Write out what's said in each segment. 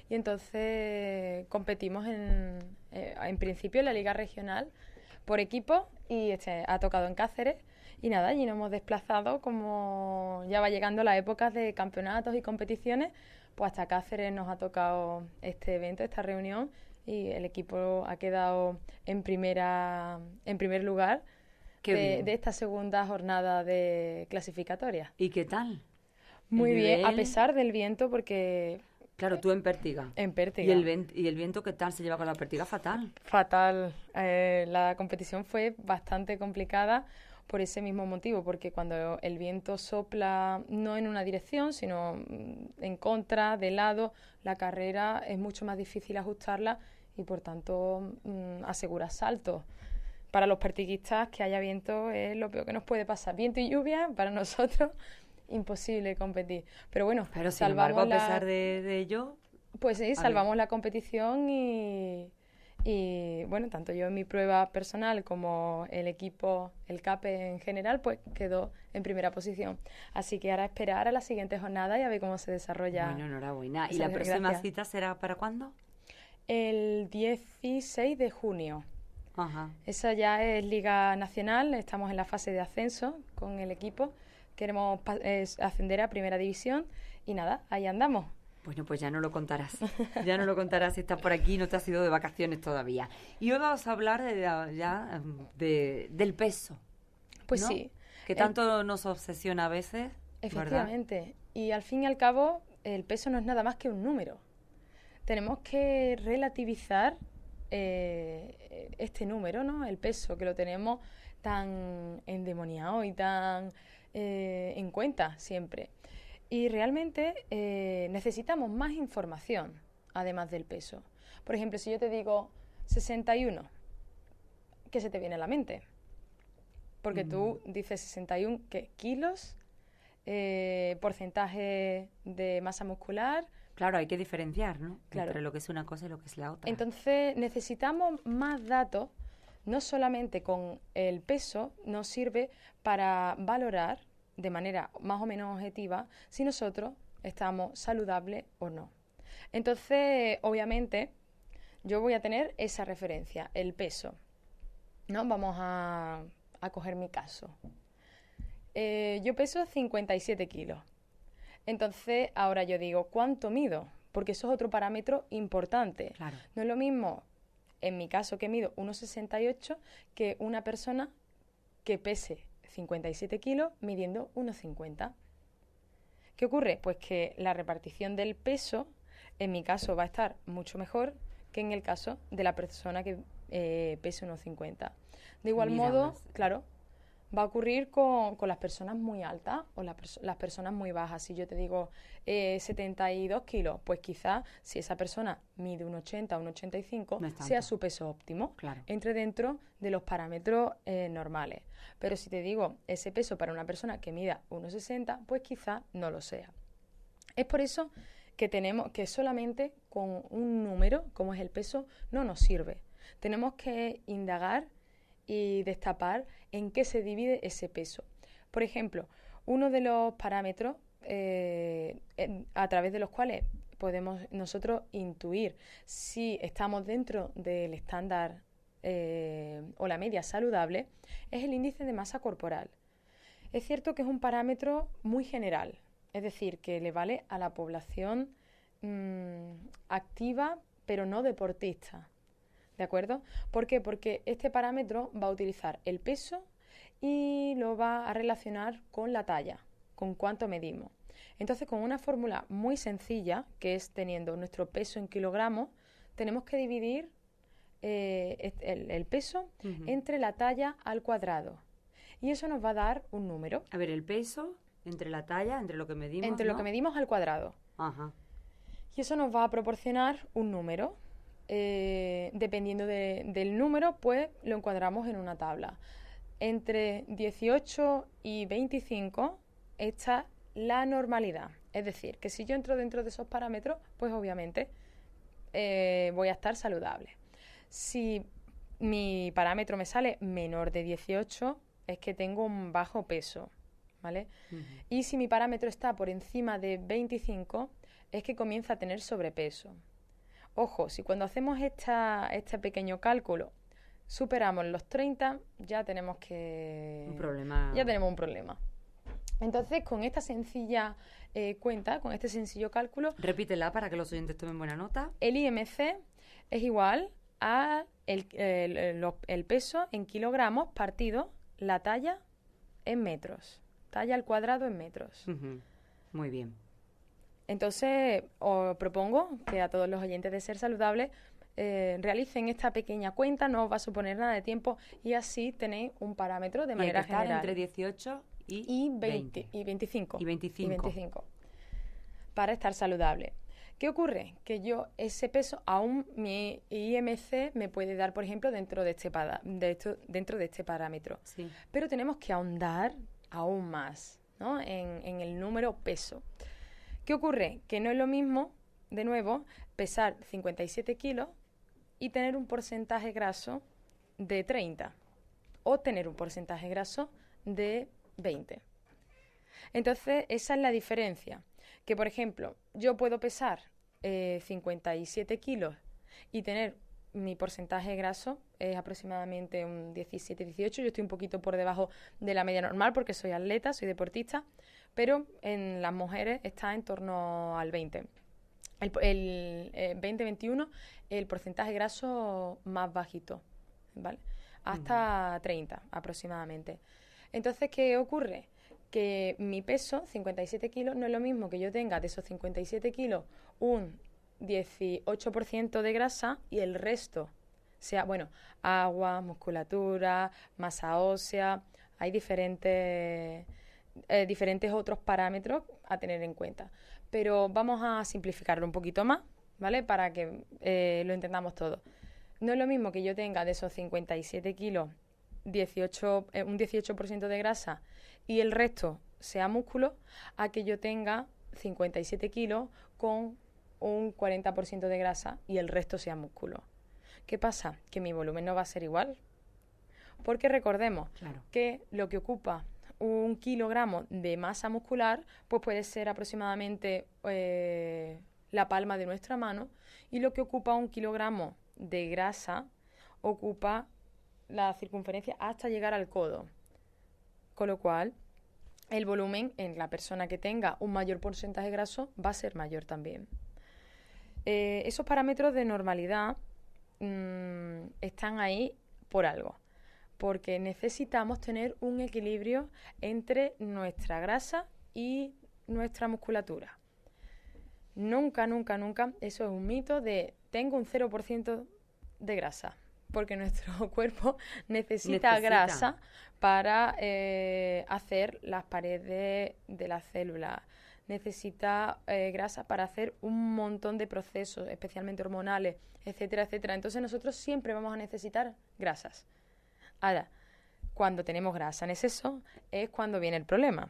y entonces competimos en principio en la Liga Regional por equipo y ha tocado en Cáceres. Y nada, allí nos hemos desplazado, como ya va llegando la época de campeonatos y competiciones, pues hasta Cáceres nos ha tocado este evento, esta reunión, y el equipo ha quedado en primer lugar de esta segunda jornada de clasificatoria. ¿Y qué tal? Muy bien, a pesar del viento, porque... Claro, tú en Pértiga. En Pértiga. ¿Y el viento qué tal se lleva con la Pértiga? Fatal. Fatal. La competición fue bastante complicada por ese mismo motivo, porque cuando el viento sopla no en una dirección, sino en contra, de lado, la carrera es mucho más difícil ajustarla y por tanto asegura saltos. Para los pertiguistas, que haya viento es lo peor que nos puede pasar. Viento y lluvia, para nosotros, imposible competir. Pero bueno, pero sin embargo, a pesar de ello... Pues sí, salvamos la competición y bueno, tanto yo en mi prueba personal como el equipo, el CAPE en general, pues quedó en primera posición. Así que ahora esperar a la siguiente jornada y a ver cómo se desarrolla. Bueno, enhorabuena. ¿Y la próxima cita será para cuándo? El 16 de junio. Ajá. Esa ya es Liga Nacional, estamos en la fase de ascenso con el equipo. Queremos ascender a Primera División y nada, ahí andamos. Bueno, pues ya no lo contarás. Ya no lo contarás si estás por aquí, no te has ido de vacaciones todavía. Y hoy vamos a hablar del peso. Pues ¿no? sí. Que tanto nos obsesiona a veces. Efectivamente. ¿Verdad? Y al fin y al cabo, el peso no es nada más que un número. Tenemos que relativizar este número, ¿no? El peso, que lo tenemos tan endemoniado y tan en cuenta siempre. Y realmente necesitamos más información, además del peso. Por ejemplo, si yo te digo 61, ¿qué se te viene a la mente? Porque tú dices 61, ¿qué? ¿Kilos? ¿Porcentaje de masa muscular? Claro, hay que diferenciar, ¿no? Claro. Entre lo que es una cosa y lo que es la otra. Entonces, necesitamos más datos. No solamente con el peso nos sirve para valorar de manera más o menos objetiva si nosotros estamos saludables o no. Entonces, obviamente, yo voy a tener esa referencia, el peso, ¿no? Vamos a coger mi caso. Yo peso 57 kilos. Entonces, ahora yo digo, ¿cuánto mido? Porque eso es otro parámetro importante. Claro. No es lo mismo, en mi caso, que mido 1,68 que una persona que pese 57 kilos midiendo 1,50. ¿Qué ocurre? Pues que la repartición del peso, en mi caso, va a estar mucho mejor que en el caso de la persona que pese 1,50. De igual modo, claro, va a ocurrir con las personas muy altas o las personas muy bajas. Si yo te digo 72 kilos, pues quizás si esa persona mide un 80 o un 85, sea su peso óptimo. Claro. Entre dentro de los parámetros normales. Pero si te digo ese peso para una persona que mida 1,60, pues quizás no lo sea. Es por eso que tenemos que solamente con un número, como es el peso, no nos sirve. Tenemos que indagar y destapar en qué se divide ese peso. Por ejemplo, uno de los parámetros a través de los cuales podemos nosotros intuir si estamos dentro del estándar o la media saludable es el índice de masa corporal. Es cierto que es un parámetro muy general, es decir, que le vale a la población activa pero no deportista. ¿De acuerdo? ¿Por qué? Porque este parámetro va a utilizar el peso y lo va a relacionar con la talla, con cuánto medimos. Entonces, con una fórmula muy sencilla, que es teniendo nuestro peso en kilogramos, tenemos que dividir el peso entre la talla al cuadrado. Y eso nos va a dar un número. A ver, el peso entre la talla, entre lo que medimos, entre lo que medimos al cuadrado. Ajá. Y eso nos va a proporcionar un número. Dependiendo del número, pues lo encuadramos en una tabla. Entre 18 y 25 está la normalidad. Es decir, que si yo entro dentro de esos parámetros, pues obviamente voy a estar saludable. Si mi parámetro me sale menor de 18, es que tengo un bajo peso, ¿vale? Y si mi parámetro está por encima de 25, es que comienza a tener sobrepeso. Ojo, si cuando hacemos este pequeño cálculo superamos los 30, ya tenemos Un problema. Ya tenemos un problema. Entonces, con esta sencilla cuenta, con este sencillo cálculo... Repítela para que los oyentes tomen buena nota. El IMC es igual a el peso en kilogramos partido la talla en metros. Talla al cuadrado en metros. Muy bien. Entonces, os propongo que a todos los oyentes de Ser Saludable realicen esta pequeña cuenta, no os va a suponer nada de tiempo y así tenéis un parámetro de manera general. Entre 18 y 20. Y 25. Y 25. Para estar saludable. ¿Qué ocurre? Que yo ese peso, aún mi IMC me puede dar, por ejemplo, dentro de este parámetro. Sí. Pero tenemos que ahondar aún más, ¿no? en el número peso. ¿Qué ocurre? Que no es lo mismo, de nuevo, pesar 57 kilos y tener un porcentaje graso de 30 o tener un porcentaje graso de 20. Entonces, esa es la diferencia. Que, por ejemplo, yo puedo pesar 57 kilos y tener mi porcentaje graso es aproximadamente un 17-18. Yo estoy un poquito por debajo de la media normal porque soy atleta, soy deportista, pero en las mujeres está en torno al 20. El 20-21, el porcentaje graso más bajito, ¿vale? Hasta 30 aproximadamente. Entonces, ¿qué ocurre? Que mi peso, 57 kilos, no es lo mismo que yo tenga de esos 57 kilos un 18% de grasa y el resto sea, bueno, agua, musculatura, masa ósea, hay diferentes otros parámetros a tener en cuenta. Pero vamos a simplificarlo un poquito más, ¿vale? Para que lo entendamos todo. No es lo mismo que yo tenga de esos 57 kilos un 18% de grasa y el resto sea músculo, a que yo tenga 57 kilos con un 40% de grasa y el resto sea músculo. ¿Qué pasa? Que mi volumen no va a ser igual. Porque recordemos que lo que ocupa 1 kilogramo de masa muscular, pues puede ser aproximadamente la palma de nuestra mano, y lo que ocupa 1 kilogramo de grasa ocupa la circunferencia hasta llegar al codo. Con lo cual, el volumen en la persona que tenga un mayor porcentaje graso va a ser mayor también. Esos parámetros de normalidad están ahí por algo, porque necesitamos tener un equilibrio entre nuestra grasa y nuestra musculatura. Nunca, nunca, nunca, eso es un mito de tengo un 0% de grasa, porque nuestro cuerpo necesita grasa para hacer las paredes de las células. Necesita grasa para hacer un montón de procesos, especialmente hormonales, etcétera, etcétera. Entonces nosotros siempre vamos a necesitar grasas. Ahora, cuando tenemos grasa en exceso es cuando viene el problema.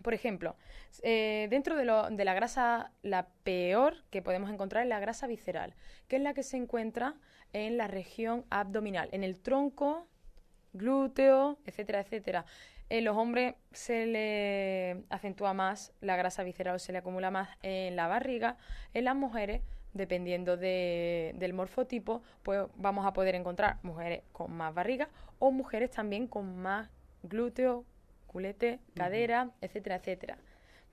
Por ejemplo, dentro de la grasa, la peor que podemos encontrar es la grasa visceral, que es la que se encuentra en la región abdominal, en el tronco, glúteo, etcétera, etcétera. En los hombres se le acentúa más la grasa visceral o se le acumula más en la barriga. En las mujeres, dependiendo del morfotipo, pues vamos a poder encontrar mujeres con más barriga o mujeres también con más glúteo, culete, cadera, etcétera, etcétera,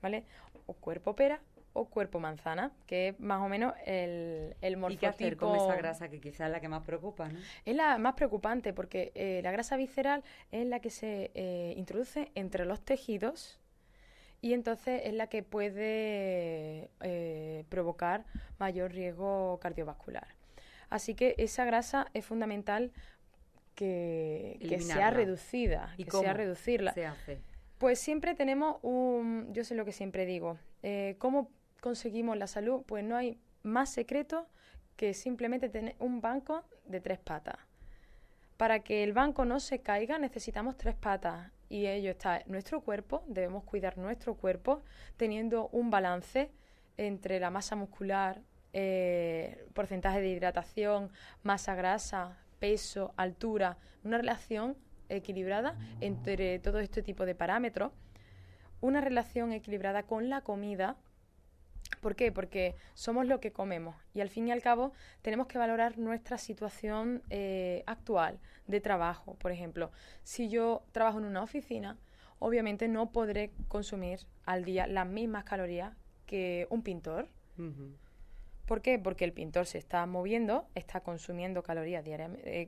¿vale? O cuerpo pera o cuerpo manzana, que es más o menos el morfotipo. ¿Y qué hacer con esa grasa que quizás es la que más preocupa, ¿no? Es la más preocupante porque la grasa visceral es la que se introduce entre los tejidos y entonces es la que puede provocar mayor riesgo cardiovascular. Así que esa grasa es fundamental que sea reducida, ¿Y que cómo sea reducirla. se hace? Pues siempre tenemos yo sé lo que siempre digo, ¿cómo conseguimos la salud? Pues no hay más secreto que simplemente tener un banco de 3 patas. Para que el banco no se caiga necesitamos 3 patas y ello está nuestro cuerpo, debemos cuidar nuestro cuerpo teniendo un balance entre la masa muscular, porcentaje de hidratación, masa grasa, peso, altura, una relación equilibrada entre todo este tipo de parámetros, una relación equilibrada con la comida, ¿Por qué? Porque somos lo que comemos y al fin y al cabo tenemos que valorar nuestra situación actual de trabajo. Por ejemplo, si yo trabajo en una oficina, obviamente no podré consumir al día las mismas calorías que un pintor. Ujú. ¿Por qué? Porque el pintor se está moviendo, está consumiendo calorías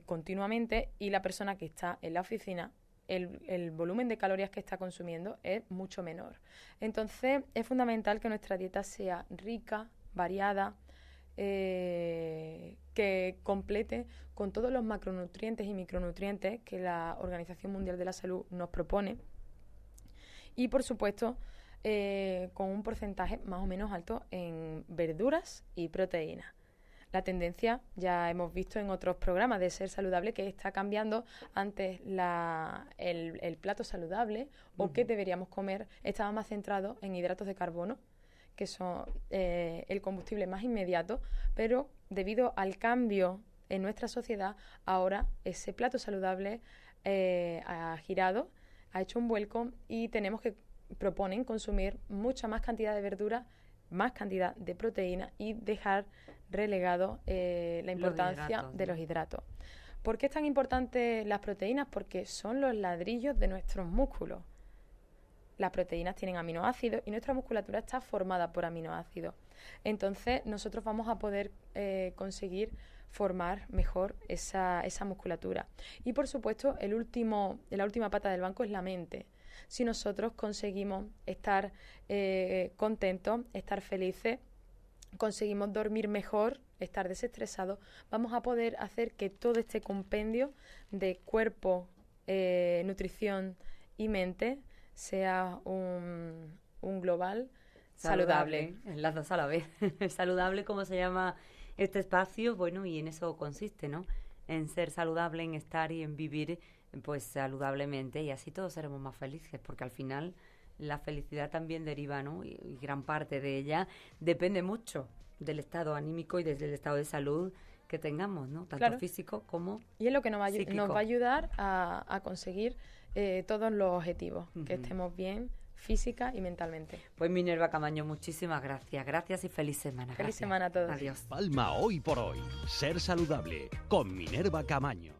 continuamente y la persona que está en la oficina, el volumen de calorías que está consumiendo es mucho menor. Entonces, es fundamental que nuestra dieta sea rica, variada, que complete con todos los macronutrientes y micronutrientes que la Organización Mundial de la Salud nos propone. Y, por supuesto, con un porcentaje más o menos alto en verduras y proteínas. La tendencia, ya hemos visto en otros programas de Ser Saludable, que está cambiando. Antes el plato saludable o qué deberíamos comer estaba más centrado en hidratos de carbono, que son el combustible más inmediato, pero debido al cambio en nuestra sociedad, ahora ese plato saludable ha girado, ha hecho un vuelco y proponen consumir mucha más cantidad de verduras, más cantidad de proteína y dejar relegado la importancia de los hidratos. ¿Por qué es tan importante las proteínas? Porque son los ladrillos de nuestros músculos. Las proteínas tienen aminoácidos y nuestra musculatura está formada por aminoácidos. Entonces, nosotros vamos a poder conseguir formar mejor esa musculatura. Y, por supuesto, la última pata del banco es la mente. Si nosotros conseguimos estar contentos, estar felices, conseguimos dormir mejor, estar desestresados, vamos a poder hacer que todo este compendio de cuerpo, nutrición y mente sea un global saludable. En las dos a la vez. Saludable, como se llama este espacio, bueno, y en eso consiste, ¿no? En ser saludable, en estar y en vivir pues saludablemente, y así todos seremos más felices, porque al final la felicidad también deriva, ¿no? Y gran parte de ella depende mucho del estado anímico y desde el estado de salud que tengamos, ¿no? Tanto claro. Físico como y es lo que nos va a ayudar a conseguir todos los objetivos, que estemos bien física y mentalmente. Pues Minerva Camaño, muchísimas gracias. Gracias y feliz semana. Feliz semana a todos. Adiós. Palma hoy por hoy. Ser saludable con Minerva Camaño.